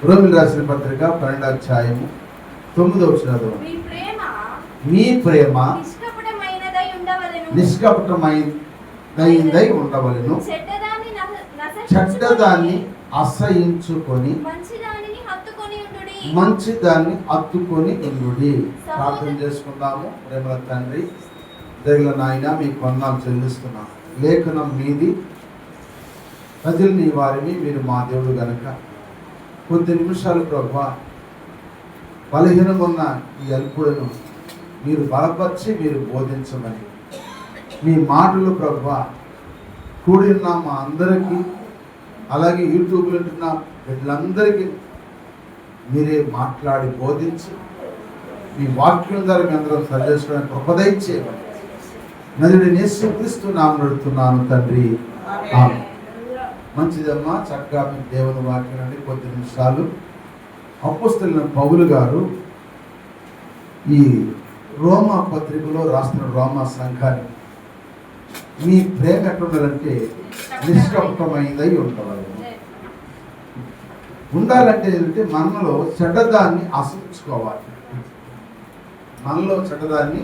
రోమిల్ రాసిన పత్రిక 12వ అధ్యాయము 9వ వచనం. మీ ప్రేమ నిష్కపటమైనదై ఉండవలెను, చెడ్డదాన్ని అసహించుకొని మంచిదాన్ని హత్తుకొని ఉండుడి. ప్రార్థన చేసుకుందాము. ప్రేమల తండ్రి, దగ్గర నాయన మీకు వందనాలు చెల్లిస్తున్నాం. లేఖనం మీది, ప్రజలు నీ వారిని, మీరు మా దేవుడు గనక కొద్ది నిమిషాలు ప్రభువా బలహీనమున్న ఈ అల్పులను మీరు బలపరిచి మీరు బోధించమని మీ మాటలు ప్రభువా కూడిన మా అందరికీ, అలాగే యూట్యూబ్లో ఉంటున్న వీళ్ళందరికీ మీరే మాట్లాడి బోధించి మీ వాక్యం ద్వారా మీ అందరం సరిచేసుకోవడానికి కృపదయించేయమని నదుడిని యేసుక్రీస్తు నామమున అడుగుతున్నాను తండ్రి, ఆమేన్. మంచిదమ్మా, చక్కగా మీ దేవుని వాక్యం నుండి కొద్ది నిమిషాలు అపోస్తలుడైన పౌలు గారు ఈ రోమా పత్రికలో రాసిన రోమా సంఘానికి మీ ప్రేమ ఎట్లుండాలంటే నిష్కపటమైనదై ఉండాలంటే ఏంటంటే మనలో చెడ్డదాన్ని అసహించుకోవాలి. మనలో చెడ్డదాన్ని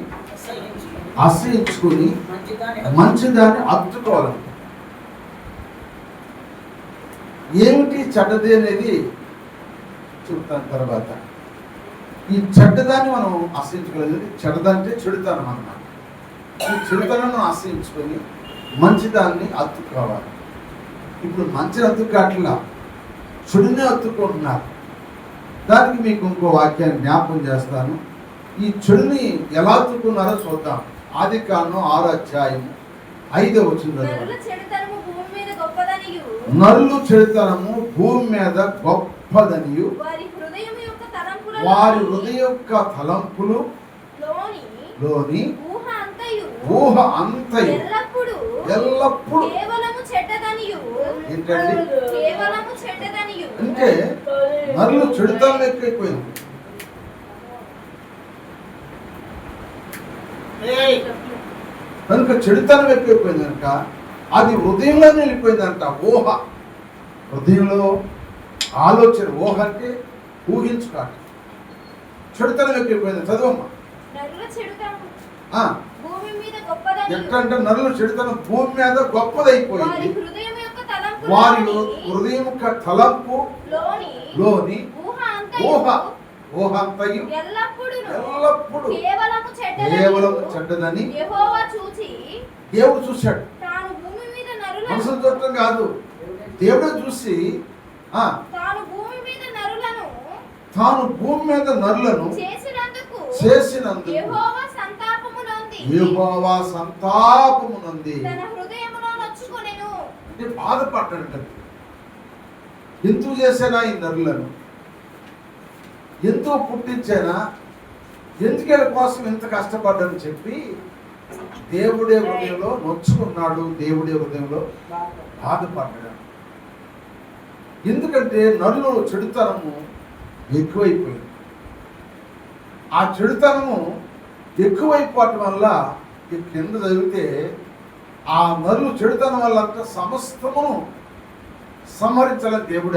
అసహించుకుని మంచిదాన్ని అద్దుకోవాలి. ఏమిటి చెడ్డది అనేది చెప్తాను తర్వాత. ఈ చెడ్డదాన్ని మనం అసహించుకోలేదు. చెడ్డదంటే చెడుతానం అన్నమాట. ఈ చెడుతనాన్ని ఆశ్రయించుకొని మంచిదాన్ని అత్తుకోవాలి. ఇప్పుడు మంచిని అత్తుకాట్లా చెడునే అత్తుకుంటున్నారు. దానికి మీకు ఇంకో వాక్యాన్ని జ్ఞాపకం చేస్తాను. ఈ చెడుని ఎలా అత్తుకున్నారో చూద్దాం. ఆదికాండం 6వ అధ్యాయము 5వ వచనం. నరులు చెడుతనము భూమి మీద గొప్పదనియు వారి హృదయ యొక్క తలంపులు లోని ఊహ అంతయు ఎల్లప్పుడు ఏంటండి అంటే నరులు చెడుతనం ఎక్కువైపోయింది. కనుక చెడుతనం ఎక్కువైపోయింది కనుక అది హృదయంలో వెళ్ళిపోయిందంట. ఊహ, హృదయంలో ఆలోచన. ఊహ అంటే ఊహించుకాట. చెడుతనం ఎక్కువైపోయింది. చదవమ్మా. ఎట్లంటే నరులు చెడుతనం భూమి మీద గొప్పదైపోయింది. వారి హృదయం యొక్క తలంపు లోని ఊహ అంతయు ఎల్లప్పుడు కేవలం చెడ్డదని దేవుడు చూశాడు. మనసులు చూడటం కాదు, దేవుడు చూసి తాను భూమి మీద నరులను చేసినందుకు యెహోవా సంతాపమునంది. అంటే బాధపడ్డాడు. ఎందుకు చేశానా ఈ నరులను, ఎంతో పుట్టించానా, ఎందుకేళ్ళ కోసం ఎంత కష్టపడ్డాని చెప్పి దేవుడే హృదయంలో నొచ్చుకున్నాడు. దేవుడే హృదయంలో బాధపడ్డాడు. ఎందుకంటే నరులు చెడుతనము ఎక్కువైపోయింది. ఆ చెడుతనము ఎక్కువైపోవటం వల్ల కింద చదివితే ఆ నరులు చెడుతనం వల్ల అంతా సమస్తమును సంహరించాలని దేవుడు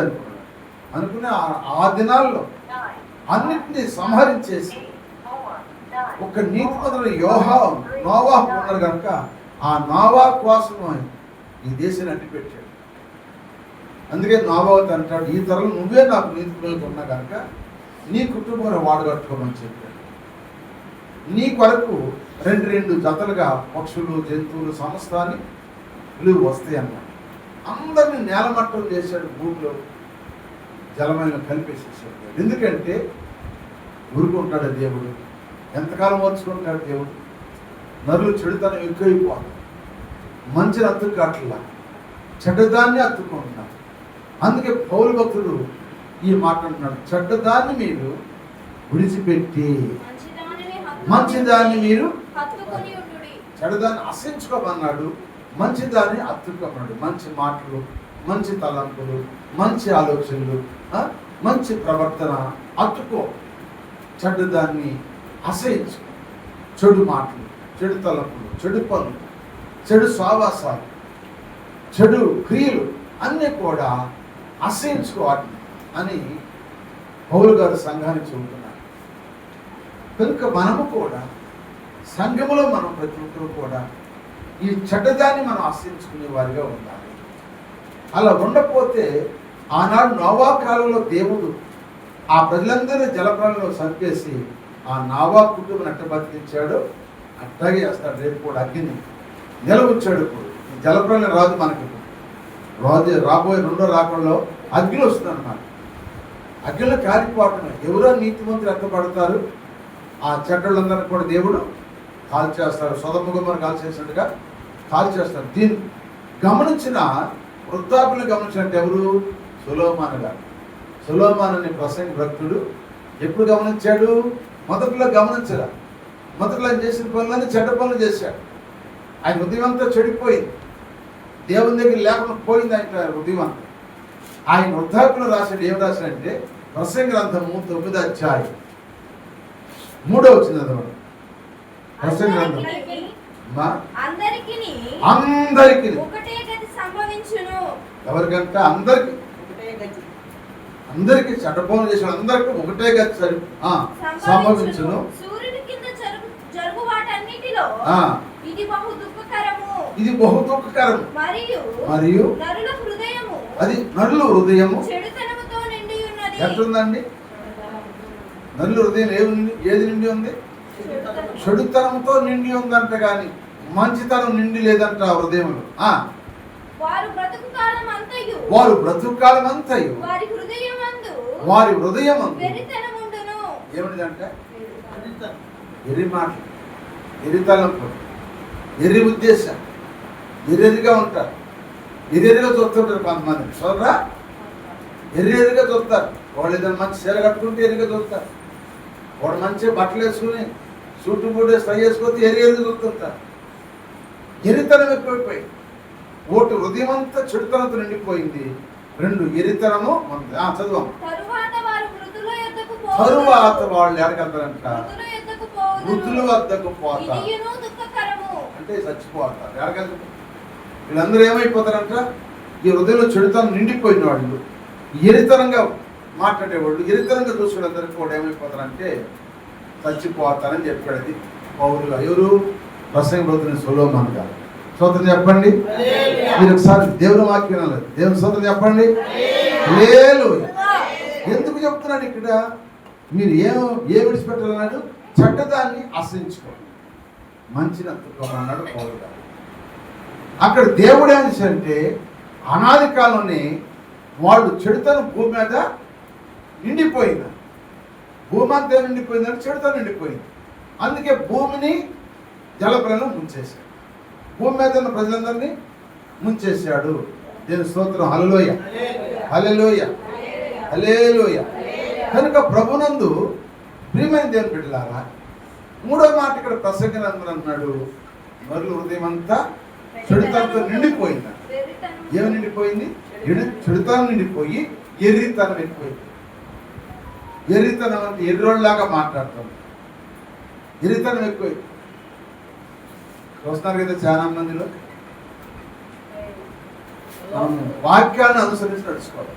అనుకుని ఆ దినాల్లో అన్నిటినీ సంహరించేసి ఒక నీతిమంతుడు నోవాహు ఉన్నారు కనుక ఆ నోవాహు కోసం ఈ దేశాన్ని అడ్డుపెట్టాడు. అందుకే నోవాహు అంటాడు, ఈ తరంలో నువ్వే నాకు నీతిమంతుడు ఉన్నా కనుక నీ కుటుంబాన్ని వాడగట్టుకోమని చెప్పాడు. నీ కొరకు రెండు జతలుగా పక్షులు, జంతువులు, సమస్తాన్ని విలువ వస్తాయి అన్నాడు. అందరినీ నేలమట్టం చేశాడు. భూమిలో జలమైన కలిపేసేసాడు. ఎందుకంటే ఊరుకుంటాడు దేవుడు. ఎంతకాలం ఓర్చుకుంటాడు దేవుడు. నరులు చెడుతనం ఎక్కువైపోతాడు. మంచిని అత్తుకాట్లా చెడ్డదాన్ని అత్తుకుంటున్నారు. అందుకే పౌలు భక్తుడు ఈ మాట అంటున్నాడు, చెడ్డదాన్ని మీరు విడిచిపెట్టి మంచిదాన్ని మీరు చెడ్డదాన్ని అసహించుకోమన్నాడు. మంచిదాన్ని అత్తుకోమన్నాడు. మంచి మాటలు, మంచి తలంపులు, మంచి ఆలోచనలు, మంచి ప్రవర్తన అత్తుకో. చెడ్డదాన్ని అసహించు. చెడు మాటలు, చెడు తలంపులు, చెడు పనులు, చెడు సావాసాలు, చెడు క్రియలు అన్నీ కూడా అసహించుకోవాలి అని పౌలు గారు సంఘానికి చెబుతున్నారు. కనుక మనము కూడా సంఘములో మనం ప్రతి ఒక్కరు కూడా ఈ చెడ్డదాన్ని మనం ఆశ్రయించుకునే వారిగా ఉండాలి. అలా ఉండకపోతే ఆనాడు నోవా కాలంలో దేవుడు ఆ ప్రజలందరినీ జలప్రాణంలో చంపేసి ఆ నోవా కుటుంబం ఎట్ట బతికించాడు అట్లాగే చేస్తాడు. రేపు కూడా అగ్ని నిలవచ్చాడు. ఇప్పుడు ఈ జలప్రాణం రాదు, మనకి రాజు రాబోయే రెండో రాకంలో అగ్ని వస్తుంది అన్నమాట. అగ్నిలో కాలిపోవటమే. ఎవరో నీతిమంతులు ఎత్తపడతారు, ఆ చెడ్డలందరినీ కూడా దేవుడు కాల్ చేస్తారు. సొదొమ గొమొర్రా కాల్ చేసినట్టుగా కాల్ చేస్తారు. దీన్ని గమనించిన వృద్ధాపులను గమనించినట్టు ఎవరు? సొలొమోను గారు. సొలొమోను అనే ప్రసంగి భక్తుడు ఎప్పుడు గమనించాడు? మొదట్లో గమనించగా మొదట్లో ఆయన చేసిన పనులన్నీ చెడ్డ పనులు చేశాడు. ఆయన హృదయం అంతా చెడిపోయింది, దేవుని దగ్గర లేకుండా పోయింది ఆయన హృదయం అంతా. ఆయన వృద్ధాపులు రాశాడు. ఏం రాశాడంటే ప్రసంగి గ్రంథము 9వ అధ్యాయం 3వ వచనం చదవండి. ప్రసంగి గ్రంథం అందరికీ ఎవరికంటే అందరికి చెడ్డపనులు చేసిన అందరికి ఒకటే గతి సంభవించును. ఇది బహు దుఃఖకరము మరియు అది నరుల హృదయము ఎట్లుందండి? నరుల హృదయం ఏది నిండి ఉంది? చెడుతనంతో నిండి ఉందంట, కానీ మంచితనం నిండి లేదంట హృదయంలో. వారు బ్రతుకు కాలం అంతయు వారి హృదయం ఏమిటంటే ఎర్రి మాటలు, ఎర్రి తలంపు, ఎర్రి ఉద్దేశం, ఎర్రెరిగా ఉంటారు. ఎర్రెరిగా చూస్తుంటారు కొంతమంది. చూడరా, ఎర్రెరిగా చూస్తారు. వాళ్ళు ఏదైనా మంచి చీర కట్టుకుంటే ఎర్రిగా చూస్తారు. వాడు మంచిగా బట్టలు వేసుకుని సూటు బూటు స్టై వేసుకొస్తే ఎర్రిగా చూస్తుంటారు. ఎరితనం ఎక్కువైపోయి ఒకటి హృదయం అంతా చెడుతనంతో నిండిపోయింది. 2 ఎరితనము ఉంది. చదువు. తరువాత వాళ్ళు ఎడగలుగుతారంట? వృద్ధుల వద్దకు పోతారు అంటే చచ్చిపోతారు. ఎడగలు వీళ్ళందరూ ఏమైపోతారంట? ఈ హృదయంలో చెడుతనం నిండిపోయిన వాళ్ళు, ఎరితనంగా మాట్లాడేవాళ్ళు, ఎరితనంగా చూసేవాళ్ళందరికీ కూడా ఏమైపోతారంటే చచ్చిపోతారని చెప్పాడు. అది పౌరులు. ఎవరు? ప్రసంగి బ్రతుని సొలొమోను గారు. స్తోత్రం చెప్పండి. మీరు ఒకసారి దేవుని వాక్యం వినాలి. దేవుని స్తోత్రం చెప్పండి. హల్లెలూయా. ఎందుకు చెప్తున్నాడు ఇక్కడ? మీరు ఏ విడిచిపెట్టాలన్నాడు? చెడ్డదాన్ని ఆశ్రయించుకోండి, మంచిని అత్తుకోమన్నాడు పౌలు గారు. అక్కడ దేవుడు ఏం చేశాడంటే అనాది కాలంలోనే వాళ్ళు చెడుతనం భూమి మీద నిండిపోయింది. భూమి అంతా నిండిపోయిందంటే చెడుతనం నిండిపోయింది. అందుకే భూమిని జలప్రలయం ముంచేశాడు. భూమి మీద ఉన్న ప్రజలందరినీ ముంచేశాడు. దేవుని స్తోత్రం. హల్లెలూయా, హల్లెలూయా, హల్లెలూయా. కనుక ప్రభునందు ప్రియమైన దేవుని బిడ్డలారా, 3వ మాట ఇక్కడ ప్రసంగి గ్రంథం అన్నాడు, నరుల హృదయం అంతా చెడుతనంతో నిండిపోయింది. ఏమి నిండిపోయింది? చెడుతనం నిండిపోయి ఎర్రితనం ఎక్కువైంది. ఎర్రితనం అంటే ఎర్రోళ్ళలాగా మాట్లాడతాం. ఎర్రితనం ఎక్కువైంది. చూస్తున్నారు కదా చాలా మందిలో. మనం వాక్యాన్ని అనుసరించి నడుచుకోవాలి,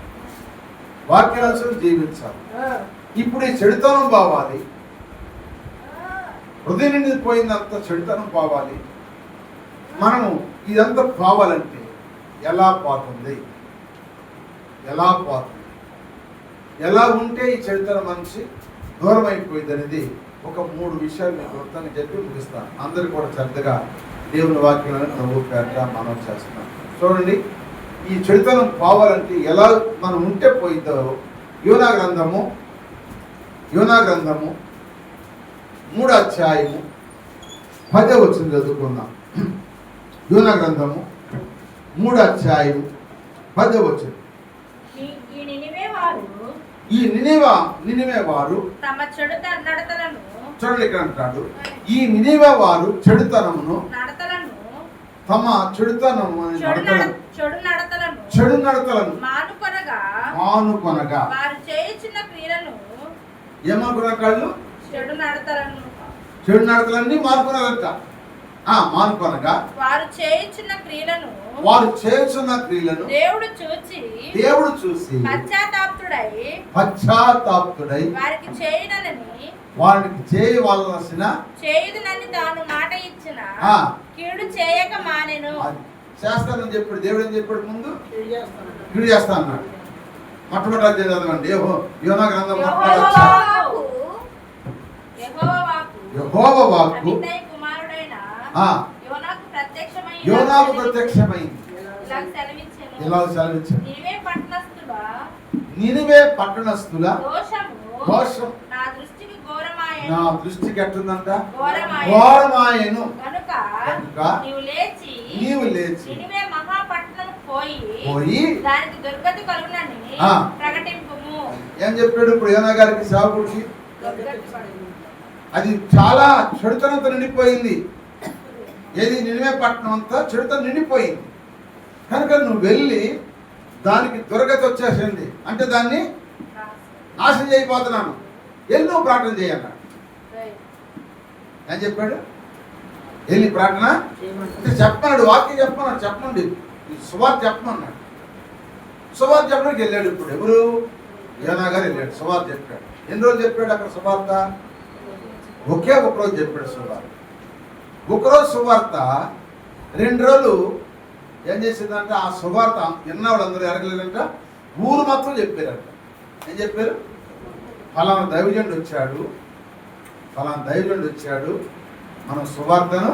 వాక్యాన్ని అనుసరించి జీవించాలి. ఇప్పుడు ఈ చెడుతనం పోవాలి, హృదయం నుండి పోయిందంత చెడుతనం పోవాలి. మనము ఇదంతా పోవాలంటే ఎలా పోతుంది? ఎలా పోతుంది? ఎలా ఉంటే ఈ చెడుతనం మనిషి దూరం అయిపోయింది అనేది ఒక 3 విషయాలు మీకు వృత్తాన్ని చెప్పి ముగిస్తాను. అందరూ కూడా శ్రద్ధగా దేవుని వాక్యాలను ప్రభు పేరట మనం చేస్తున్నాం. చూడండి, ఈ చెడుతనం పోవాలంటే ఎలా మనం ఉంటే పోయిందో యోనా గ్రంథము 3వ అధ్యాయము 10వ వచనం చదువుకుందాం. యోనా గ్రంథము 3వ అధ్యాయము 10వ వచనం. ఈ నినివే వారు తమ చెడు నడతలను, చూడండి ఇక్కడ అంటాడు, ఈ నినివే వారు చెడుతనమును తమ చెడు నడతలను మానుకొనగా వారు చేయుచున్న క్రియలను ఏమనుకున్న కాళ్ళు చెడు నడతలన్నీ మానుకున్నారంట. మానుకొనగా వారు చేయుచున్న క్రియలను దేవుడు చూసి పశ్చాత్తాపుడై వారికి చేయవలసిన చేయుదునని తాను మాట ఇచ్చిన కీడు చేయక మానెను. చేస్తానని చెప్పాడు దేవుడు. ఏం చెప్పాడు? ముందు కీడు చేస్తా అన్నాడు. మొట్టమొదటి చదవండి యోనా గ్రంథం. యెహోవా వాక్కు యోనాకు ప్రత్యక్షమైంది. ఇలా సెలవించాడు. నినివే పట్టణస్థుల దోషం నా దృష్టికి ఎట్టుందంట? ఘోరమాయెను. కనుక నీవు లేచి పోయి దానికి దుర్గతి కలుగునని ప్రకటింపుము. ఏం చెప్పాడు ఇప్పుడు యోనా గారికి, సేవకుడికి? అది చాలా చెడుతనంతో నిండిపోయింది. ఏది? నినివే పట్టణం అంతా చెడుతో నిండిపోయింది. కనుక నువ్వు వెళ్ళి దానికి దుర్గతి వచ్చేసింది అంటే దాన్ని నాశనం చేయబోతున్నాను, వెళ్ళి నువ్వు ప్రార్థన చేయన్నాడు. ఏం చెప్పాడు? వెళ్ళి ప్రార్థన చెప్పన్నాడు. వాక్యం చెప్పమండి, సువార్త చెప్పమన్నాడు. సువార్త చెప్పడానికి వెళ్ళాడు. ఇప్పుడు ఎవరు? యోనా గారు వెళ్ళాడు, సువార్త చెప్పాడు. ఎన్ని రోజులు చెప్పాడు అక్కడ సువార్త? ఒక రోజు చెప్పాడు సువార్త. ఒకరోజు సువార్త 2 రోజులు ఏం చేసిందంటే ఆ సువార్త విన్న వాళ్ళందరూ ఎరగలేదంట, ఊరు మొత్తం చెప్పారంట. ఏం చెప్పారు? ఫలానా దైవజనుడు వచ్చాడు, మన సువార్తను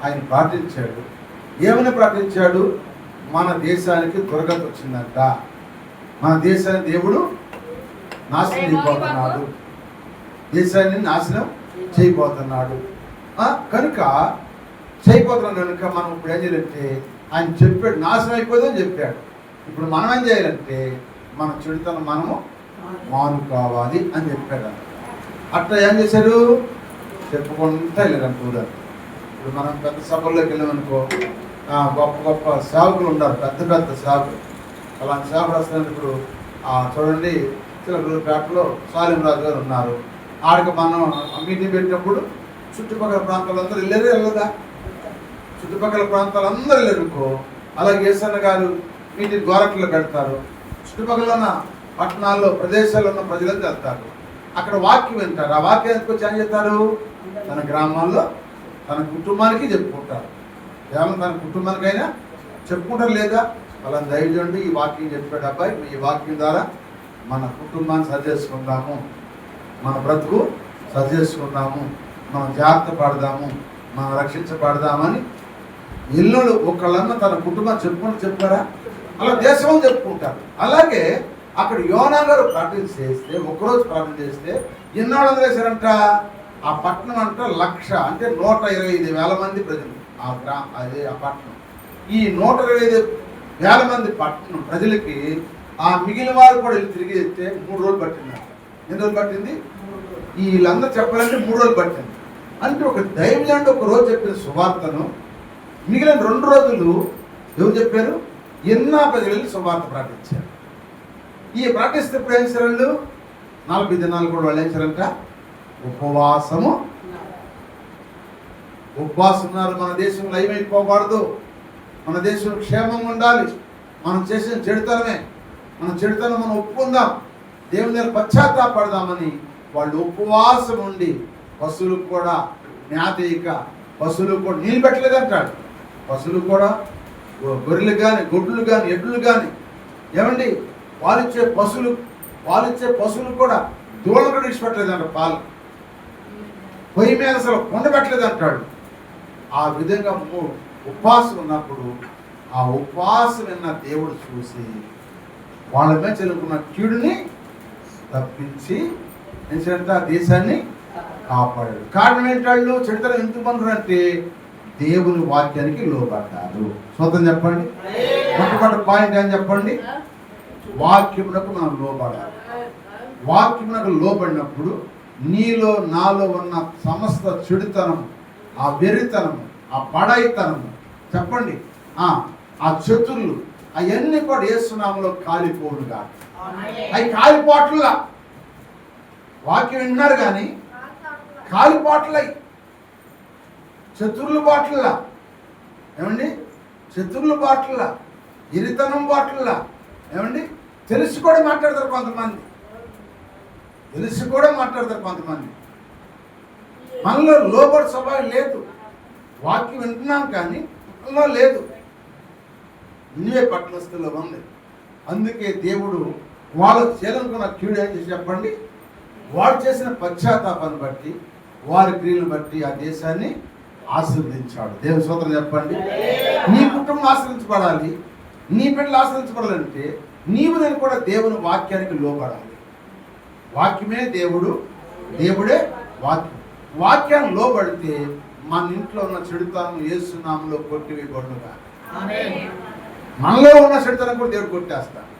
ఆయన ప్రార్థించాడు. ఏమని ప్రార్థించాడు? మన దేశానికి దుర్గతి వచ్చిందంట, మన దేశాన్ని దేవుడు నాశనం చేయబోతున్నాడు, దేశాన్ని నాశనం చేయబోతున్నాడు. కనుక చేయబోతున్నాడు కనుక మనం ఇప్పుడు ఏం చేయాలంటే ఆయన చెప్పాడు, నాశనం అయిపోతుందని చెప్పాడు. ఇప్పుడు మనం ఏం చేయాలంటే మన చెడుతనం మనము మానుకోవాలి అని చెప్పాడు. అట్లా ఏం చేశాడు? చెప్పుకుంటా వెళ్ళారంట ఊరు. ఇప్పుడు మనం పెద్ద సభల్లోకి వెళ్ళామనుకో, గొప్ప గొప్ప సేవకులు ఉన్నారు, పెద్ద పెద్ద సేవకులు. అలాంటి సేవకులు వస్తున్నారు. ఇప్పుడు చూడండి, చిలకలూరుపేటలో సాలిం రాజు గారు ఉన్నారు. ఆడికి మనం మీటింగ్ పెట్టినప్పుడు చుట్టుపక్కల ప్రాంతాలందరూ వెళ్ళదా? చుట్టుపక్కల ప్రాంతాలందరూ వెళ్ళరుకో. అలాగే ఏసన్న గారు మీటింగ్ ద్వారకలో పెడతారు. చుట్టుపక్కల ఉన్న పట్టణాల్లో ప్రదేశాల్లో ఉన్న ప్రజలంతా వెళ్తారు. అక్కడ వాక్యం వింటారు. ఆ వాక్యం ఎందుకు ఏం చేస్తారు? తన గ్రామాల్లో తన కుటుంబానికి చెప్పుకుంటారు. కేవలం తన కుటుంబానికైనా చెప్పుకుంటారు లేదా? అలా దైవజనుడు ఈ వాక్యం చెప్పాడు, అబ్బాయి ఈ వాక్యం ద్వారా మన కుటుంబాన్ని సరిచేసుకుందాము, మన బ్రతుకు సరిచేసుకుందాము, మనం జాగ్రత్త పడదాము, మనం రక్షించబడదామని ఇల్లులు ఒకళ్ళన్న తన కుటుంబాన్ని చెప్పుకుంటారా? అలా దేశం చెప్పుకుంటారు. అలాగే అక్కడ యోనా గారు ప్రార్థన చేస్తే, ఒకరోజు ప్రార్థన చేస్తే ఎన్నాళ్ళు వదిలేశారంట? ఆ పట్టణం అంట 1,00,000 అంటే 125,000 మంది ప్రజలు అదే ఆ పట్టణం. ఈ 125,000 మంది పట్టణం ప్రజలకి ఆ మిగిలిన వారు కూడా వెళ్ళి తిరిగి వస్తే 3 రోజులు పట్టిందంట. ఎన్ని రోజులు పట్టింది? వీళ్ళందరూ చెప్పాలంటే 3 రోజులు పట్టింది. అంటే ఒక దైవజనుడు ఒక రోజు చెప్పిన సువార్తను మిగిలిన 2 రోజులు ఎవరు చెప్పారు? ఎన్నో ప్రజలు వెళ్ళి సువార్త ప్రార్థించారు. ఈ ప్రార్థిస్తే ఇప్పుడు ఏం చేశారు? 40 దినాలు కూడా వాళ్ళు ఏం చేశారంట? ఉపవాసం ఉన్నారు. మన దేశం లయమైపోకూడదు, మన దేశం క్షేమంగా ఉండాలి, మనం చేసిన చెడుతనమే, మన చెడుతనం మనం ఒప్పుకుందాం, దేవుని దగ్గర పశ్చాత్తాపడదామని వాళ్ళు ఉపవాసం ఉండి పశువులకు కూడా జ్ఞాతయిక, పశువులకు కూడా నీళ్ళు పెట్టలేదంటాడు. పశువులు కూడా గొర్రెలు కానీ గొడ్లు కానీ ఎడ్లు కానీ ఏమండి పాలిచ్చే పశువులు కూడా దూడలు కూడా ఇచ్చిపెట్టలేదంట. పాలు పొయ్యి మీద అసలు కొండబెట్టలేదు అంటాడు. ఆ విధంగా ఉపవాసం ఉన్నప్పుడు ఆ ఉపవాసం విన్న దేవుడు చూసి వాళ్ళ మీద చెల్లుకున్న కీడుని తప్పించి ఏంటంటే ఆ దేశాన్ని కాపాడాడు. కారణం ఏంటాళ్ళు? చెడుతనం ఎందుకు పనులంటే దేవుని వాక్యానికి లోబడ్డారు. స్వతం చెప్పండి. మొట్టమొదటి పాయింట్ ఏం చెప్పండి? వాక్యమునకు మనం లోబడాలి. వాక్యమునకు లోబడినప్పుడు నీలో నాలో ఉన్న సమస్త చెడుతనం, ఆ వెరితనము, ఆ బడాయితనము చెప్పండి, ఆ శత్రులు అవన్నీ కూడా యేసునామములో కాలిపోవుగా. అవి కాలిపోట్లుగా వాక్యం విన్నారు కానీ కాలిపోట్లై శత్రువుల బాటల్లా, ఏమండి, శత్రువుల బాటల్లా, ఇరితనం బాటల్లా, ఏమండి, తెలిసి కూడా మాట్లాడతారు కొంతమంది, తెలిసి కూడా మాట్లాడతారు కొంతమంది. మనలో లోబడి స్వభావం లేదు, వాక్యం వింటున్నాం కానీ మనలో లేదు. ఇన్వే పట్టణస్థుల్లో ఉంది. అందుకే దేవుడు వాళ్ళు చేయాలనుకున్న కీడు ఏం చేసి చెప్పండి, వాడు చేసిన పశ్చాత్తాపాన్ని బట్టి, వారి క్రియలను బట్టి ఆ దేశాన్ని ఆశీర్వదించాడు. దేవుని స్తోత్రం చెప్పండి. నీ కుటుంబం ఆశ్రయించబడాలి, నీ బిడ్డలు ఆశ్రయించబడాలంటే నీవు నేను కూడా దేవుని వాక్యానికి లోబడాలి. వాక్యమే దేవుడు, దేవుడే వాక్యం. వాక్యాన్ని లోబడితే మన ఇంట్లో ఉన్న చెడుతనం యేసు నామములో కొట్టివేయబడునుగా. మనలో ఉన్న చెడుతనం కూడా దేవుడు కొట్టేస్తాడు.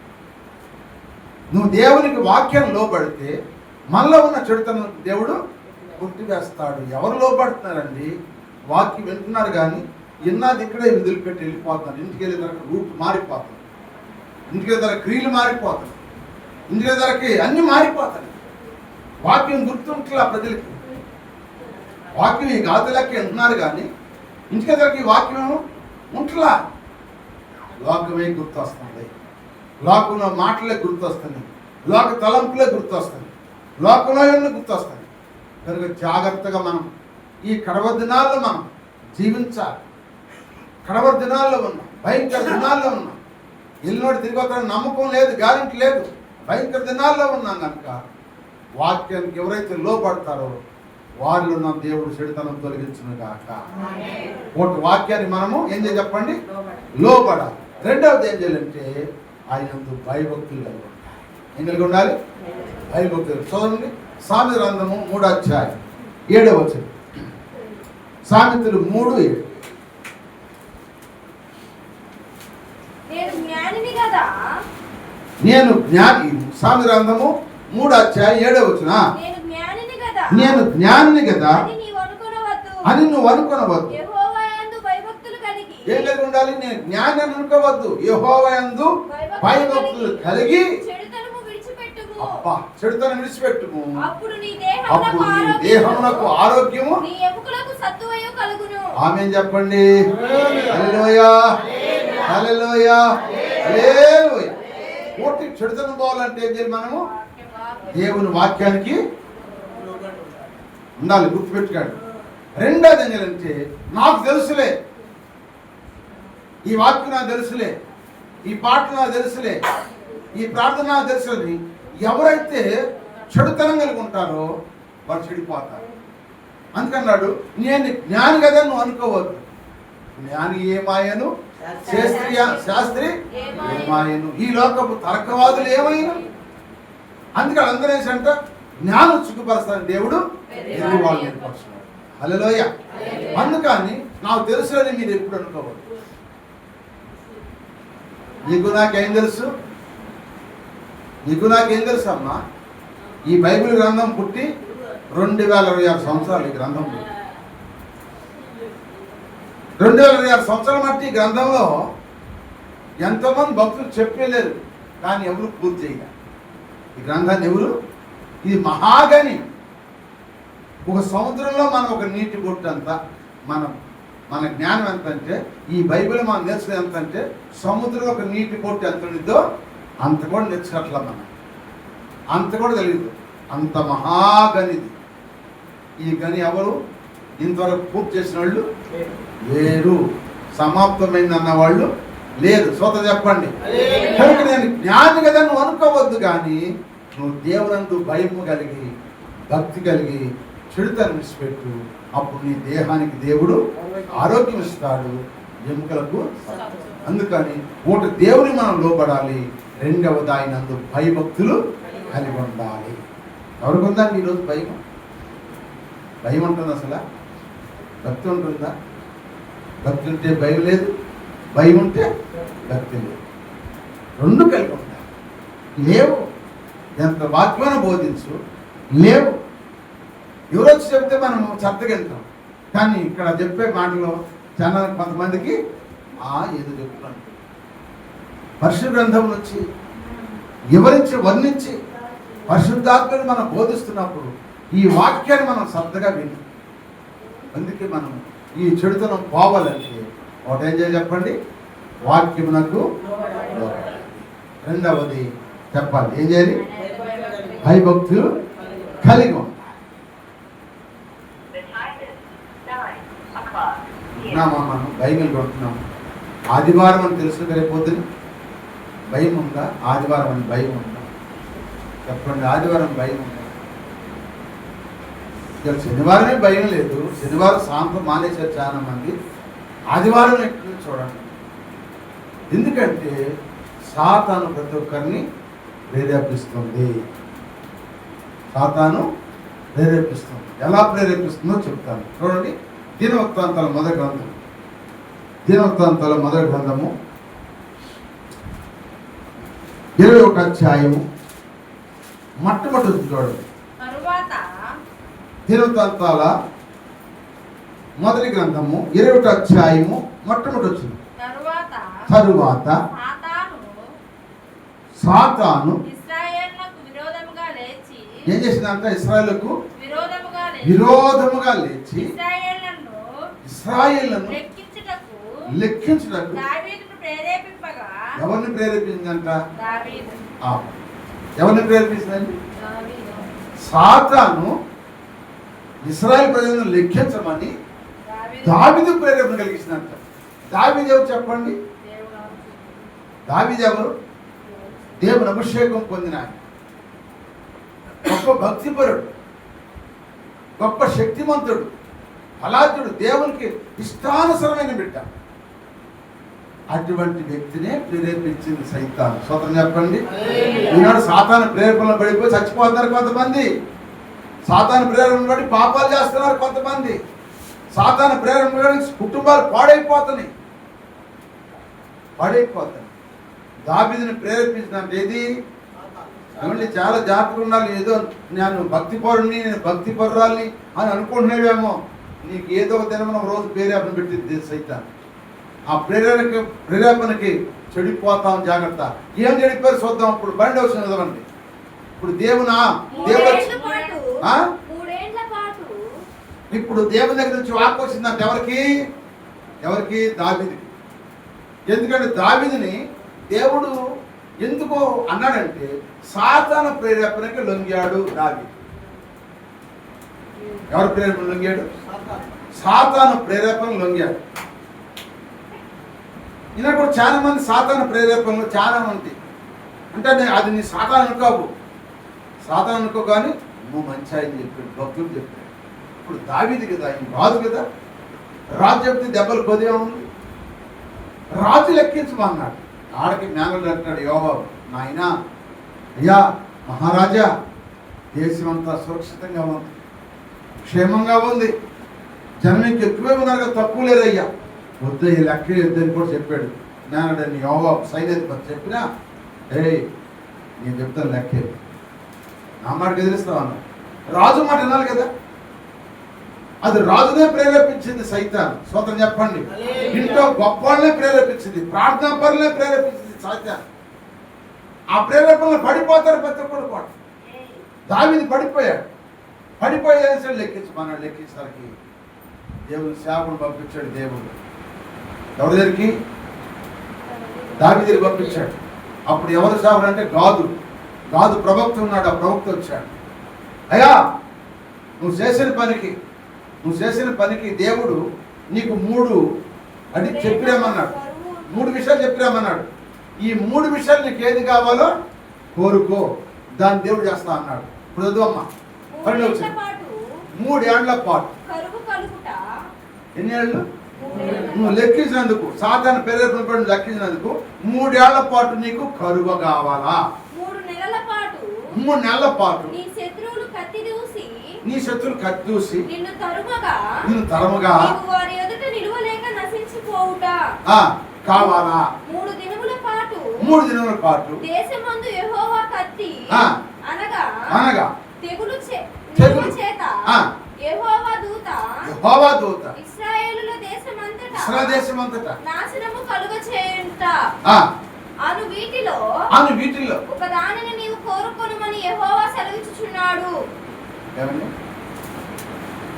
నువ్వు దేవునికి వాక్యాన్ని లోబడితే మనలో ఉన్న చెడుతనం దేవుడు కొట్టివేస్తాడు. ఎవరు లోబడుతున్నారండి? వాక్యం వింటున్నారు కానీ ఇన్నాది ఇక్కడే వదిలిపెట్టి వెళ్ళిపోతున్నారు. ఇంటికి వెళ్ళే ధరకు రూట్ మారిపోతుంది, ఇంటికి వెళ్ళే ధర క్రియలు మారిపోతాయి, ఇంటికి వెళ్ళే ధరకి అన్ని మారిపోతాయి. వాక్యం గుర్తుంటలా ప్రజలకి. వాక్యం ఈ గాతులకి అంటున్నారు కానీ ఇంటికి ధరకి వాక్యం ఉంటలా. లోకమే గుర్తొస్తుంది, లోకంలో మాటలే గుర్తొస్తుంది, లోక తలంపులే గుర్తొస్తుంది, లోకంలో ఏమన్నా గుర్తొస్తుంది. కనుక జాగ్రత్తగా మనం ఈ కడవ దినాల్లో మనం జీవించాలి. కడవ దినాల్లో ఉన్నాం, భయంకర దినాల్లో ఉన్నాం. ఇల్లునోటి తిరిగి వస్తాడు నమ్మకం లేదు, గ్యారెంటీ లేదు. భయంకర దినాల్లో ఉన్నాం కనుక వాక్యానికి ఎవరైతే లోపడతారో వారిలో ఉన్న దేవుడు చెడుతనం తొలగించును గాక. ఒకటి వాక్యాన్ని మనము ఏం చేయాలి చెప్పండి, లోపడాలి. రెండవది ఏం చేయాలంటే ఆయనందు భయభక్తులు కలిగి ఉండాలి. ఏం కలిగి ఉండాలి? భయభక్తులు. చదవండి సామెతల గ్రంథము 3వ అధ్యాయం 7వ వచనం. సామెతలు 3:7. నేను జ్ఞాని. సామెతల గ్రంథము 3వ అధ్యాయం 7వ వచనం. నేను జ్ఞానిని కదా అని నువ్వు అనుకొనవద్దు. ఏం కలిగి ఉండాలి? నేను జ్ఞాని అని అనుకోవద్దు. యెహోవా యందు భయభక్తులు కలిగి అబ్బా చెడుతనం విడిచిపెట్టుము. అప్పుడు నీ దేహమునకు ఆరోగ్యము, ఆమేన్ చెప్పండి. హల్లెలూయా, హల్లెలూయా, హల్లెలూయా. పూర్తి చెడుతనం పోవాలంటే ఏం చేయాలి? మనము దేవుని వాక్యానికి ఉండాలి. గుర్తుపెట్టుకోండి. రెండోది ఏం చేయాలంటే నాకు తెలుసులే, ఈ వాక్యం నాకు తెలుసులే, ఈ పాట నాకు తెలుసులే, ఈ ప్రార్థన నాకు తెలుసులని ఎవరైతే చెడుతనం కలిగి ఉంటారో వాడు చెడిపోతారు. అందుకన్నాడు నేను జ్ఞాని కదా నువ్వు అనుకోవద్దు. జ్ఞాని ఏమాయను, శాస్త్రి ఏమాయను, ఈ లోకపు తర్కవాదులు ఏమైనా. అందుకే అందరూ ఏంటంటే జ్ఞానం సిగ్గుపరుస్తానని దేవుడు ఎదురు వాళ్ళు ఏర్పరుస్తున్నాడు. హల్లెలూయా. అందుకని నాకు తెలుసులని మీరు ఎప్పుడు అనుకోవద్దు. నీకు నాకేం తెలుసు, నీకు నాకేం తెలుసు అమ్మా? ఈ బైబిల్ గ్రంథం పుట్టి 2026 సంవత్సరాలు. ఈ గ్రంథం 2026 సంవత్సరాల మట్టి ఈ గ్రంథంలో ఎంతోమంది భక్తులు చెప్పలేరు కానీ ఎవరు పూర్తి చేయగా ఈ గ్రంథాన్ని ఎవరు. ఇది మహాగని. ఒక సముద్రంలో మనం ఒక నీటి బొట్టు అంతా మన జ్ఞానం ఎంతంటే, ఈ బైబిల్ మనం నేర్చుకునే ఎంతంటే సముద్రంలో ఒక నీటి బొట్టు ఎంత ఉండిద్దో అంత కూడా నేర్చుకోవట్లా మనం, అంత కూడా తెలియదు. అంత మహాగనిది. ఈ గని ఎవరు ఇంతవరకు పూర్తి చేసిన వాళ్ళు లేరు, సమాప్తమైంది అన్న వాళ్ళు లేరు. సోత చెప్పండి. కనుక నేను జ్ఞాని కదా నువ్వు అనుకోవద్దు, కానీ నువ్వు దేవునందు భయము కలిగి భక్తి కలిగి చెడుతనం విడిచిపెట్టు. అప్పుడు నీ దేహానికి దేవుడు ఆరోగ్యం ఇస్తాడు, ఎముకలకు. అందుకని ఒకటి దేవుని మనం లోబడాలి, రెండవది ఆయనందు భయభక్తులు కలిగి ఉండాలి. ఎవరికి ఉందండి ఈరోజు భయం? భయం ఉంటుంది అసలు? భక్తి ఉంటుందా? భక్తి ఉంటే భయం లేదు, భయం ఉంటే భక్తి లేదు. రెండు కలిగి ఉంటాయి. లేవు. ఎంత వాక్యమైన బోధించు, లేవు. ఎవరు వచ్చి చెప్తే మనం చర్చకెళ్తాం, కానీ ఇక్కడ చెప్పే మాటలో చాలా కొంతమందికి ఏదో చెప్తున్నాను. పరిశుద్ధ గ్రంథం నుంచి వివరించి వర్ణించి పరిశుద్ధాత్మని మనం బోధిస్తున్నప్పుడు ఈ వాక్యాన్ని మనం శ్రద్ధగా విని, అందుకే మనం ఈ చెడుతనం పోవాలంటే ఒకటి ఏం చేయాలి చెప్పండి, వాక్యమునకు లోబడాలి. రెండవది చెప్పాలి, ఏం చేయాలి, భయభక్తులు కలిగి ఉండాలి. మనం బైబిల్ కొంటున్నాము, ఆదివారం అని తెలుసు రేపొద్దున భయం ఉందా? ఆదివారం అని భయం ఉందా? చెప్పండి, ఆదివారం భయం ఉందా? ఇక శనివారమే భయం లేదు, శనివారం సాయంత్రం మానేశారు చాలా మంది, ఆదివారం ఎక్కడ చూడండి. ఎందుకంటే సాతాను ప్రతి ఒక్కరిని ప్రేరేపిస్తుంది. సాతాను ప్రేరేపిస్తుంది. ఎలా ప్రేరేపిస్తుందో చెప్తాను చూడండి. దినవృత్తాంతాల మొదటి గ్రంథం, దినవృత్తాంతాల మొదటి గ్రంథము 21వ అధ్యాయము మొట్టమొదటి చూడండి. దినవృత్తాంతాల మొదటి గ్రంథము 21వ అధ్యాయము మొట్టమొదటి వచ్చింది. తరువాత సాతాను ఏం చేసిందంట? ఇశ్రాయేలుకు విరోధముగా లేచి ఇశ్రాయేలును లెక్కించుటకు ఎవరిని ప్రేరేపించిందంట? ఎవరిని ప్రేరేపించిందండి? సాతాను ఇశ్రాయేలు ప్రజలను లెక్కించమని దావీదు ప్రేరేపణ కలిగించినంత. దావీదు ఎవరు చెప్పండి? దావీదు ఎవరు? దేవుని అభిషేకం పొందిన ఆయన, గొప్ప భక్తిపరుడు, గొప్ప శక్తిమంతుడు, అలాంటి దేవునికి ఇష్టానుసరమైన బిడ్డ. అటువంటి వ్యక్తినే ప్రేరేపించింది సైతాను. స్తోత్రం చెప్పండి. ఈనాడు సాతాను ప్రేరేపణలు పడిపోయి చచ్చిపోతున్నారు కొంతమంది, సాతాను ప్రేరణ బట్టి పాపాలు చేస్తున్నారు కొంతమంది, సాతాను ప్రేరణ బట్టి కుటుంబాలు పాడైపోతున్నాయి. దావీదుని ప్రేరేపించినట్టు ఏది? ఏమంటే చాలా జాగ్రత్తగా ఉండాలి. ఏదో నేను భక్తిపరుని, నేను భక్తిపరురాల్ని అని అనుకుంటున్నావేమో, నీకు ఏదో ఒక దినం రోజు ప్రేరేపణ పెట్టింది సైతాను. ఆ ప్రేరేపణకి చెడిపోతాం, జాగ్రత్త. ఏం చెడిపోయారు చూద్దాం. ఇప్పుడు 12వ వచనం చదవండి. ఇప్పుడు ఇప్పుడు దేవుని దగ్గర నుంచి వాక్కు వచ్చిందంటే ఎవరికి? దావీదుకి. ఎందుకంటే దావీదుని దేవుడు ఎందుకో అన్నాడంటే సాతాను ప్రేరేపణకి లొంగాడు దావీదు. ఎవరు ప్రేరేపణ లొంగాడు? సాతాను ప్రేరేపణ లొంగాడు. ఇలా కూడా చాలా మంది సాతాను ప్రేరేపణలు చాలా మంది అంటే అది నీ సాతాను అనుకోవు, సాతాను అనుకో, కానీ నువ్వు మంచి ఆయన చెప్పాడు, భక్తులు చెప్పాడు. ఇప్పుడు దావీదు కదా, ఆయన రాజు కదా, రాజు చెప్తే దెబ్బలు కొద్దిగా ఉంది. రాజు లెక్కించమన్నాడు. ఆడకి జ్ఞానులు అంటాడు యోవాబు, నాయనా అయ్యా మహారాజా, దేశం అంతా సురక్షితంగా ఉంది, క్షేమంగా ఉంది, జనం ఎక్కువే ఉన్నారు కదా, తక్కువ లేదయ్యా, వద్ద ఈ లెక్క ఇద్దరిని కూడా చెప్పాడు జ్ఞానుడని యోవాబు సైన్యాధిపతి. చెప్పినా నేను చెప్తాను లెక్కే, నా మాటకు ఎదిరిస్తావు అన్నాడు. రాజు మాట వినాలి కదా. అది రాజునే ప్రేరేపించింది సైతాన్. స్తోత్రం చెప్పండి. ఇంట్లో గొప్పవాళ్ళనే ప్రేరేపించింది, ప్రార్థనా పరులనే ప్రేరేపించింది సైతాన్. ఆ ప్రేరేపణలు పడిపోతారు ప్రతి ఒక్కరు కూడా. దావీదు పడిపోయేసి లెక్కించమన్నాడు. లెక్కించడానికి దేవుని సేవకుడు పంపించాడు. దేవుడు ఎవరి దగ్గరికి? దావీదు దగ్గరికి పంపించాడు. అప్పుడు ఎవరు సేవకుడు అంటే గాదు ప్రవక్త ఉన్నాడు. ఆ ప్రవక్త వచ్చాడు. అయ్యా నువ్వు చేసిన పనికి దేవుడు నీకు 3 అని చెప్పిరామన్నాడు. 3 విషయాలు చెప్పిరామన్నాడు. ఈ 3 విషయాలు నీకు ఏది కావాలో కోరుకో, దాన్ని దేవుడు చేస్తా అన్నాడు. ఇప్పుడు వద్దమ్మా, 3 ఏళ్ల పాటు. ఎన్ని ఏళ్ళు? నువ్వు లెక్కించినందుకు, సాతాను ప్రేరేపణ పడి లెక్కించినందుకు 3 ఏళ్ల పాటు నీకు కరువు కావాలా? 3 నెలల పాటు నీ శత్రువులు కత్తి దూసి నిన్ను తరుమగా వారి ఎదుట నిలువలేక నశించిపోవుట కావాలా? 3 దినముల పాటు దేశమందు యెహోవా కత్తి అనగా తెగులు చేత యెహోవా దూత ఇశ్రాయేలుల దేశమంతటా నాశనము కలుగచేయుట అను వీటిలో ఒక దానిని నీవు కోరుకొనుమని యెహోవా సెలవిచ్చుచున్నాడు.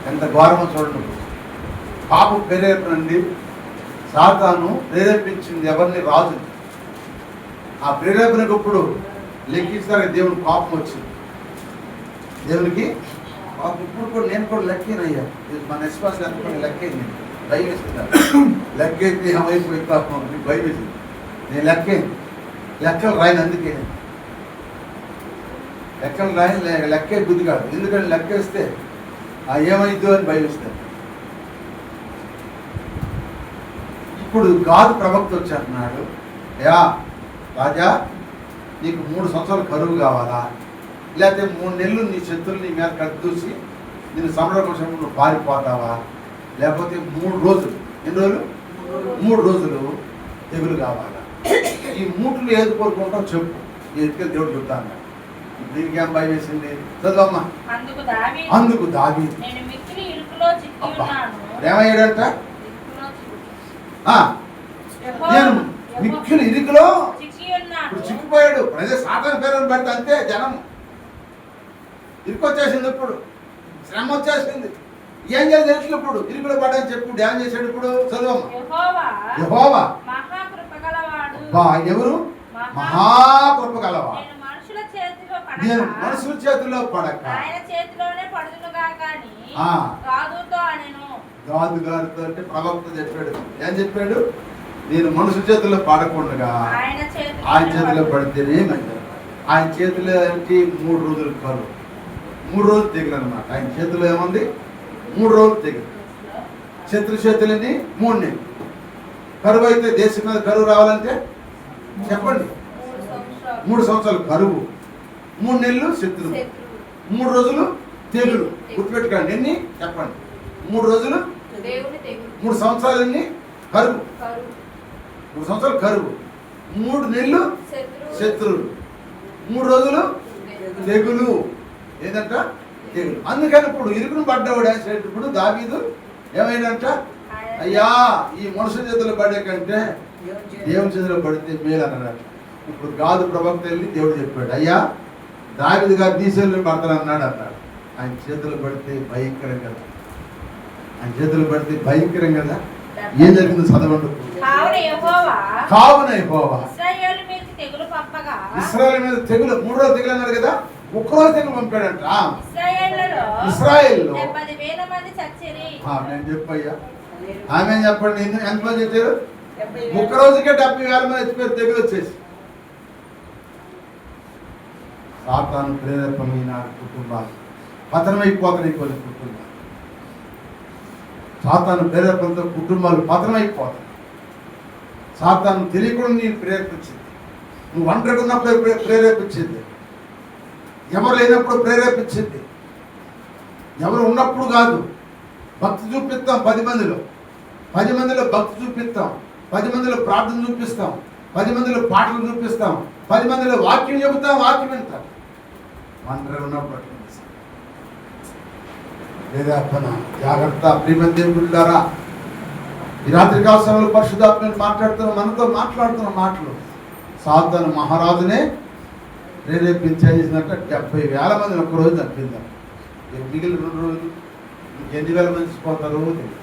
ఎంత ఘోరమో చూడండి. పాప ప్రేరేపణ అండి. సాతాను ప్రేరేపించింది ఎవరిని? రాజు. ఆ ప్రేరేపణకు ఇప్పుడు లెక్కించడానికి దేవునికి కోపం వచ్చింది. దేవునికి పాపం. ఇప్పుడు కూడా నేను కూడా లెక్కేనయ్యా, మన ఎస్పాస్ అనుకుని లెక్కేది, భయం వేసుకుంటాను. లెక్కేది ఏమైపోయి పాపం మీకు భయం వేసింది. నేను లెక్కేది, లెక్కలు రాయను. అందుకే లెక్కలు రాయని, లెక్కే బుద్ధి కాదు. ఎందుకంటే లెక్కేస్తే ఏమైద్దు అని భయం వేస్తాను. ఇప్పుడు గాదు ప్రవక్త వచ్చి అంటున్నాడు, యా రాజా, నీకు 3 సంవత్సరాలు కరువు కావాలా, లేకపోతే 3 నెలలు నీ శత్రులు నీ మీద కట్టూసి నేను సంరక్షణ నువ్వు పారిపోతావా, లేకపోతే 3 రోజులు, ఎన్ని రోజులు? 3 రోజులు తెగులు కావాలా. ఈ 3 ఏది కోరుకుంటావు చెప్పు, ఎందుకంటే దేవుడు చెప్తాను. దీనికి ఏం భయం వేసింది? చదువమ్మా. అందుకు దావీదు ఏమయ్యాడంట? నేను మిక్కిలి ఇరుకులో ఇప్పుడు చిక్కిపోయాడు. అదే సాతాను పేరు పెడితే అంతే, జనం ఇరుకొచ్చేసింది. ఇప్పుడు శ్రమ వచ్చేసింది. ఏం చేయాలి? ఇప్పుడు ఇరుకులో పడ్డని చెప్పు. ధ్యానం చేశాడు. ఇప్పుడు చదువమ్మా. యెహోవా ఎవరు? మహాకృప గలవాడు. నేను మనుషుల చేతిలో పడక గాదు గారితో అంటే ప్రవక్త చెప్పాడు. ఏం చెప్పాడు? నేను మనుషుల చేతిలో పడకుండా ఆయన చేతిలో పడితేనే మంచిది. ఆయన చేతిలో అంటే 3 రోజులు కరువు, 3 రోజులు తెగులు అనమాట. ఆయన చేతిలో ఏముంది? 3 రోజులు తెగులు. శత్రు చేతులని 3 నెలలు కరువు. అయితే దేశం మీద కరువు రావాలంటే చెప్పండి, 3 సంవత్సరాలు కరువు, 3 నెలలు శత్రువు, 3 రోజులు తెగులు. గుర్తుపెట్టుకోండి. ఎన్ని చెప్పండి? 3 రోజులు, 3 సంవత్సరాలు ఎన్ని? కరువు. 3 సంవత్సరాలు కరువు, 3 నెలలు శత్రువులు, 3 రోజులు తెగులు. ఏంటంట? తెగులు. అందుకని ఇప్పుడు ఇరుకును పడ్డవాడు ఇప్పుడు దావీదు ఏమైందంట? అయ్యా, ఈ మనుషుల చేతిలో పడే కంటే దేవుని చేతిలో పడితే మేలు అన్నాడు. ఇప్పుడు గాదు ప్రవక్త వెళ్ళి దేవుడు చెప్పాడు, అయ్యా దావీదు గారు నీసేళ్ళు పడతాను అన్నాడు. ఆయన చేతులు పడితే భయంకరం కదా, ఆయన చేతులు పడితే భయంకరం కదా. ఏం జరిగింది చదవండి. కావున యెహోవా ఇశ్రాయేలు మీద తెగులు 3 రోజులు తెగులు అన్నాడు కదా, 1 రోజు తెగులు పంపాడంట. ఇశ్రాయేల్లో నేను చెప్పయ్యా, ఆమె చెప్పండి. ఎంతమంది వచ్చారు? 1 రోజుకే 70,000 మంది చచ్చిపోయారు. తెగులు వచ్చేసి సాతాను ప్రేరేపమైన కుటుంబాలు పతనమైపోతున్నాయి. కొన్ని కుటుంబాలు సాతాను ప్రేరేపణతో కుటుంబాలు పతనమైపోతాయి. సాతాను తెలియకుండా నేను ప్రేరేపించింది. నువ్వు ఒంటరిగా ఉన్నప్పుడు ప్రేరేపించింది, ఎవరు లేనప్పుడు ప్రేరేపించింది, ఎవరు ఉన్నప్పుడు కాదు. భక్తి చూపిస్తాం 10 మందిలో, 10 మందిలో భక్తి చూపిస్తాం, 10 మందిలో ప్రార్థన చూపిస్తాం, 10 మందిలో పాటలు చూపిస్తాం, 10 మందిలో వాక్యం చెబుతాం, వాక్యం వింటాం. ఒంటరిగా ఉన్నప్పుడు ప్రేరేపణ. జాగ్రత్త ప్రియమందేవులారా. ఈ రాత్రి కాల సమయంలో పరిశుద్ధాత్మని మాట్లాడుతున్న మనతో మాట్లాడుతున్న మాటలు సాతాను మహారాజునే ప్రేరేపించేసినట్టు 70,000 మందిని 1 రోజు చంపిందాం. మిగిలిన 2 రోజులు ఎన్ని వేల మంది పోతారో తెలియదు.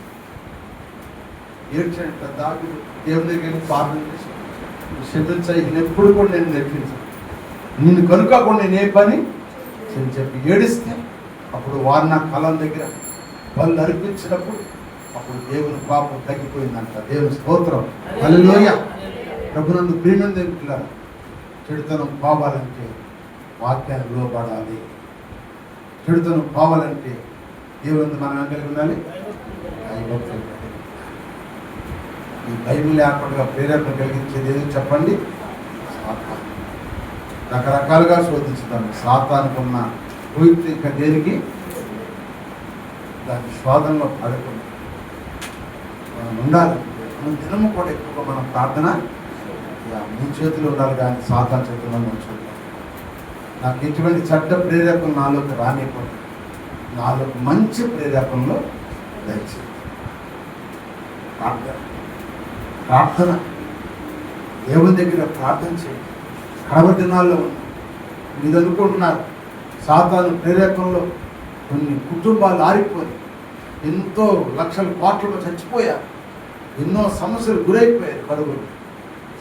ఏడ్చంట దావీదు దేవుని దగ్గర ప్రార్థన చేసి, క్షమించాయి, ఎప్పుడు కూడా నేను నేర్పించాను, నిన్ను కనుక్కోకుండా నేను ఏ పని అని చెప్పి ఏడిస్తే అప్పుడు వారు నా కలం దగ్గర వాళ్ళు అర్పించినప్పుడు అప్పుడు దేవుని పాపం తగ్గిపోయిందంట. దేవుని స్తోత్రం. హల్లెలూయా. ప్రభునందు ప్రియమైన దేవులారా, చెడుతనం పోవాలంటే వాక్యానికి లోబడాలి. చెడుతనం పోవాలంటే దేవుని మనం ఏం కలిగి ఉండాలి? ఈ బైబిల్ లేకుండా ప్రేరేపణ కలిగించేది ఏదో చెప్పండి? సాతాను. రకరకాలుగా శోధించుతాను. సాతానికి ఉన్న పవిత్ర ఇంకా దేనికి దాని శోధనలో పడకుండా మనం ఉండాలి. మనం దినము కూడా ఎక్కువగా మనం ప్రార్థన నీ చేతులు ఉండాలి, కానీ సాతాను చేతుల్లో ఉంచాలి. నాకు ఎటువంటి చెడ్డ ప్రేరేపణ నాలోకి రానివ్వదు, నాలోకి మంచి ప్రేరేపణలో దయచేసి ప్రార్థన దేవుని దగ్గర ప్రార్థన చేయండి. కడవ దినాల్లో ఉంది. మీరు అనుకుంటున్నారు సాతాను ప్రేరేపణలో కొన్ని కుటుంబాలు ఆరిపోయి ఎంతో లక్షల కోట్లకు చచ్చిపోయారు, ఎన్నో సమస్యలు గురైపోయారు కడుగులు.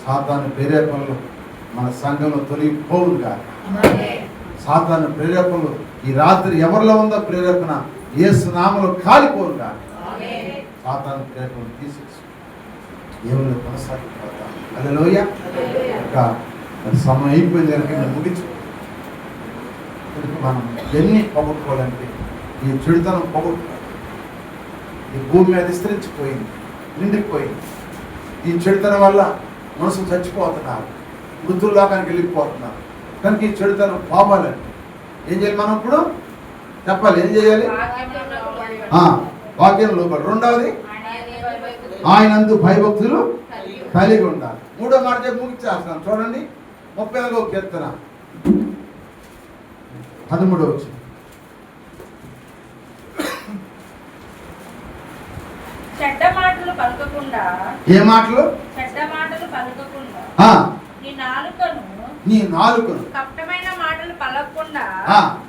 సాతాను ప్రేరేపణలు మన సంఘంలో తొలగిపోవుగా. సాతాను ప్రేరేపణలు ఈ రాత్రి ఎవరిలో ఉందో ప్రేరేపణ యేసు నామములో కాలిపోవుగా. సాతాను ప్రేరేపణలు తీసేసి దేవుని కొనసాగిపోతాం. హల్లెలూయా. ఇంకా మరి సమయం అయిపోయింది కనుక నేను ముగించు. మనం ఎన్ని పోగొట్టుకోవాలంటే ఈ చెడుతనం పోగొట్టుకోవాలి. ఈ భూమి మీద విస్తరించిపోయింది, నిండిపోయింది. ఈ చెడుతనం వల్ల మనుషులు చచ్చిపోతున్నారు, మృతుల్లోకానికి వెళ్ళిపోతున్నారు. కనుక ఈ చెడుతనం పోవాలండి ఏం చేయాలి? మనం ఇప్పుడు చెప్పాలి ఏం చేయాలి? వాక్యం లోపల. రెండవది ఆయనందు భయభక్తులు కలిగి ఉండాలి. మూడో మాట చెప్పి ముగిచ్చేస్తాను చూడండి. 34వ కీర్తన 13వ వచనం. చెడ్డ మాటలు పలకకుండా. ఏ మాటలు? చెడ్డ మాటలు పలకకుండా నీ నాలుకను కపటమైన మాటలు పలకకుండా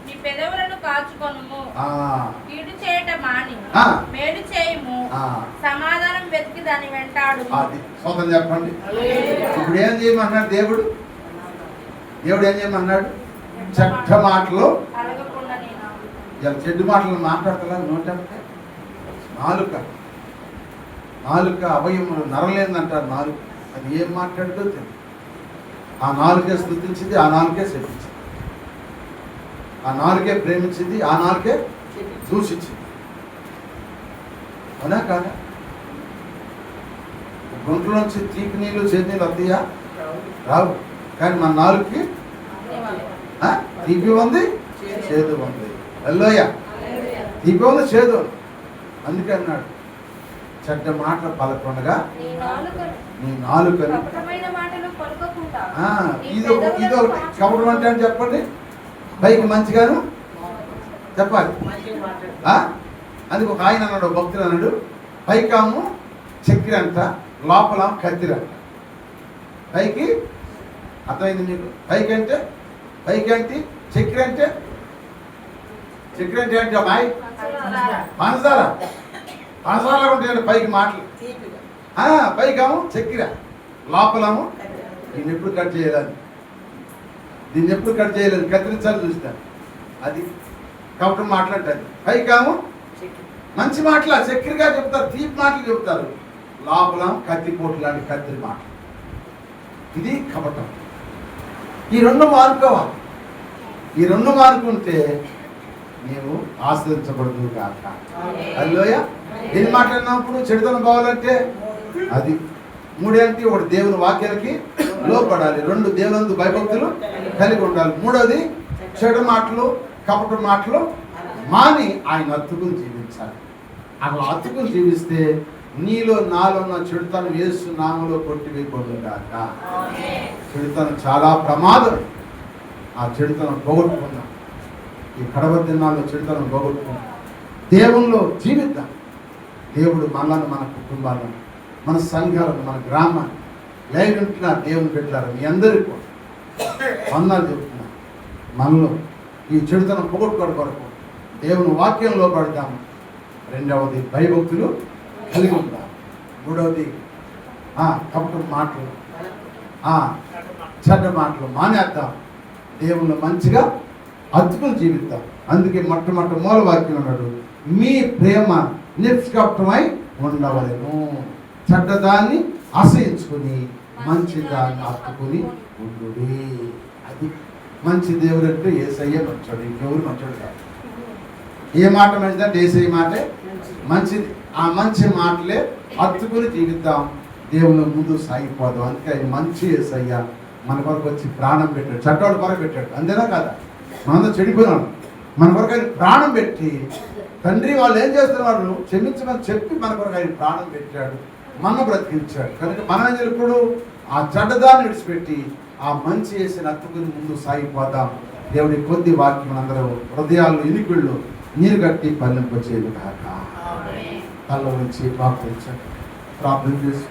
నీ పెదవులను కాచుకొనుము. కీడు చేయట మాని మేలు చేయుము. సమాధానం వెతికి దాని వెంటాడు. సోదం చెప్పండి. ఇప్పుడు ఏం చేయమన్నాడు దేవుడు? దేవుడు ఏం చేయమన్నాడు? చెడ్డ మాటలు పలకకుండా. ఇలా చెడ్డ మాటలు మాట్లాడతా నోటంటే నాలుక అవయములు నరలేదంటారు. నాలుక అది ఏం మాట్లాడుతో తెలియదు. ఆ నాలుకే స్తుతించింది, ఆ నాలుకే శపించింది. ఆ నాలుకే ప్రేమించింది, ఆ నాలుకే దూషించింది. అవునా కాదా? గుంట్లోంచి తీపి నీళ్ళు చేతి నీళ్ళు వస్తాయా? రావు. కానీ మన నాలుగుకి తీపి ఉంది, చేదు ఉంది. హల్లెలూయా. తీపి ఉంది, చేదు ఉంది. అందుకే అన్నాడు చెడ్డ మాటలు పలకొండగా నీ నాలుకను. ఇదొకటి కపటం అంటే అని చెప్పండి. పైకి మంచిగాను చెప్పాలి. అందుకు ఒక ఆయన అన్నాడు, భక్తులు అన్నాడు, పైకాము చక్కెర అంట, లోపల కత్తిరంట. పైకి అర్థమైంది మీకు? పైకి అంటే చక్కెర అంటే అంటే అమ్మాయి పంచదార ఉంటాయండి పైకి మాటలు. పైకాము చక్కెర, లోపలము దీన్ని ఎప్పుడు కట్ చేయలేదు, కత్తిరించాలి చూస్తాను. అది కాబట్టి మాట్లాడతారు. పైకాము మంచి మాటలు చక్కెరగా చెప్తారు, తీపి మాటలు చెప్తారు. లోపల కత్తిపోటు లాంటి కత్తిరి మాటలు. ఇది కపటం. ఈ రెండు మానుకోవాలి. ఈ రెండు మానుకుంటే నీవు ఆశ్రయించబడదు కాక. హల్లెలూయా. ఏం మాట్లాడినప్పుడు చెడుతనం కావాలంటే అది మూడేంటి? ఒకటి దేవుని వాక్యానికి లోపడాలి, రెండు దేవునందు భయభక్తులు కలిగి ఉండాలి, మూడోది చెడు మాటలు కపట మాటలు మాని ఆయన అతుకుని జీవించాలి. అలా అతుకుని జీవిస్తే నీలో నాలో ఉన్న చెడుతనం యేసు నామములో కొట్టివేయబడుగాక. చెడుతనం చాలా ప్రమాదం. ఆ చెడుతనం పోగొట్టుకుందాం. ఈ కడవ దినాల్లో చెడుతనం పోగొట్టుకుందాం. దేవుల్లో జీవిద్దాం. దేవుడు మనలను, మన కుటుంబాలను, మన సంఘాలను, మన గ్రామాన్ని లైవ్ ఉంటున్నారు. దేవుని పెట్టారు. మీ అందరికీ వందనాలు చెప్తున్నారు. మనలో ఈ చెడుతనం పోగొట్టుకోవడం కొరకు దేవుని వాక్యంలో పడదాము. రెండవది భయభక్తులు కలిగి ఉంటాం. మూడవది కపట మాటలు, చెడ్డ మాటలు మానేద్దాం. దేవుళ్ళు మంచిగా అతుకులు జీవిద్దాం. అందుకే మొట్టమొదటి మూల వాక్యం అన్నాడు, మీ ప్రేమ నిష్కపటమై ఉండవలెను. చెడ్డదాన్ని అసహించుకుని మంచి దాన్ని అత్తుకుని ఉండు. అది మంచి దేవుడు అంటే యేసయ్య మంచోడు, ఇంకెవరు మంచోడు కాదు. ఏ మాట మంచిదంటే యేసయ్య మాటే మంచిది. ఆ మంచి మాటలే అత్తుకుని జీవిద్దాం. దేవుని ముందు సాగిపోదాం. అందుకే ఆయన మంచి యేసయ్య మన కొరకు వచ్చి ప్రాణం పెట్టాడు. చెడ్డోడు కొరకు పెట్టాడు. అంతేనా కదా? మనందరూ చెడిపోయినాం. మన కొరకు ఆయన ప్రాణం పెట్టి, తండ్రి వాళ్ళు ఏం చేస్తున్నారు క్షమించమని చెప్పి మన కొరకు ఆయన ప్రాణం పెట్టాడు, మన బ్రతికించాడు. కనుక మనం ఇప్పుడు ఆ చెడ్డదాన్ని విడిచిపెట్టి ఆ మంచి వేసిన అత్తుకుని ముందు సాగిపోదాం. దేవుడి కొద్ది వాక్యం అందరూ హృదయాల్లో ఇనికిళ్ళు నీరు కట్టి పల్లెంపచేయదు కాక. తల్ల నుంచి ప్రార్థించండి. ప్రార్థన చేసి